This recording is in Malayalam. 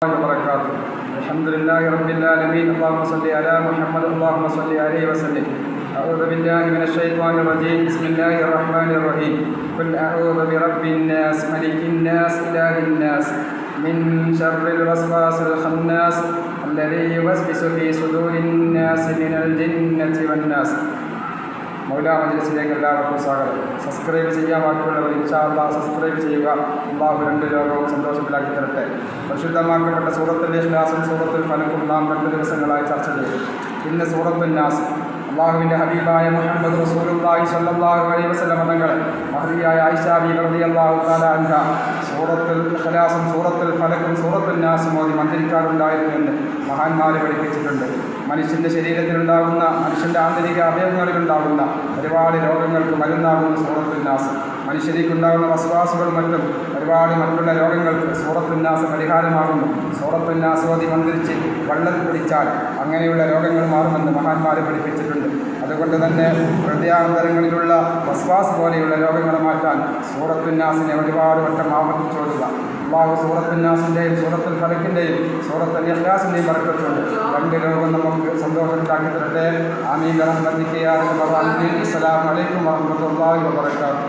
وبركاته. الحمد لله رب العالمين. اللهم صل على محمد اللهم صل عليه وسلم. أعوذ بالله من الشيطان الرجيم. بسم الله الرحمن الرحيم. قل أعوذ برب الناس ملك الناس إله الناس من شر الوسواس الخناس الذي يوسوس في صدور الناس من الجنة والناس. മൗലാ മജ്‌ലിസിലേക്ക് എല്ലാവർക്കും സ്വാഗതം. സബ്സ്ക്രൈബ് ചെയ്യാൻ ബാക്കിയുള്ളവർ ഇൻഷാ അല്ലാഹ് സബ്സ്ക്രൈബ് ചെയ്യുക. അല്ലാഹു രണ്ട് ലോകവും സന്തോഷത്തിലാക്കി തരട്ടെ. പരിശുദ്ധമാക്കപ്പെട്ട സൂറത്തുൽ ഇഖ്ലാസും സൂറത്തുൽ ഫലഖും നാം 2 ദിവസങ്ങളായി ചർച്ച ചെയ്തു. ഇന്ന് സൂറത്തുൻ നാസ്. അല്ലാഹുവിൻ്റെ ഹബീബായ മുഹമ്മദ് റസൂലുള്ളാഹി സ്വല്ലല്ലാഹു അലൈഹി വസല്ലം തങ്ങൾ മഹദിയായ ആയിഷ ബീവി റളിയല്ലാഹു തആല അൻഹ സൂറത്തുൽ ഇഖ്ലാസും സൂറത്തുൽ ഫലഖും സൂറത്തുൻ നാസും ഓതി മന്ത്രിക്കാറുണ്ടായിരുന്നു എന്ന് മഹാന്മാർ പഠിപ്പിച്ചിട്ടുണ്ട്. മനുഷ്യൻ്റെ ശരീരത്തിലുണ്ടാകുന്ന മനുഷ്യൻ്റെ ആന്തരിക അവയവങ്ങളിലുണ്ടാകുന്ന ഒരുപാട് രോഗങ്ങൾക്ക് മരുന്നാകുന്ന സൂറത്തുൽ നാസ്. മനുഷ്യരിക്കുണ്ടാകുന്ന വസ്വാസുകളും മറ്റും ഒരുപാട് മറ്റുള്ള രോഗങ്ങൾക്ക് സൂറത്തുൽ നാസ് പരിഹാരമാകുന്നു. സൂറത്തുൽ നാസ് ഓതി മന്ത്രിച്ച് വെള്ളം കുടിച്ചാൽ അങ്ങനെയുള്ള രോഗങ്ങൾ മാറുമെന്ന് മഹാന്മാർ പഠിപ്പിച്ചിട്ടുണ്ട്. അതുകൊണ്ട് തന്നെ ഹൃദയാന്തരങ്ങളിലുള്ള വസ്വാസ് പോലെയുള്ള രോഗങ്ങൾ മാറ്റാൻ സൂറത്തുൽ നാസിനെ ഒരുപാട് വട്ടം ആവർത്തിച്ചോടുക. അല്ലാഹു സൂറത്തുൽ നാസിൻ്റെയും സൂറത്തുൽ ഫലഖിൻ്റെയും സൂറത്തുൽ ഇഖ്ലാസിൻ്റെയും ബർക്കത്തുണ്ട്. 2 രോഗം നമുക്ക് സന്തോഷത്തിലാക്കി തരട്ടെ. ആമീൻ. റഹ്മത്തിക യാ റബ്ബൽ ആലമീൻ. അസ്സലാമു അലൈക്കും വറഹ്മത്തുള്ളാഹി വബറകാതുഹു.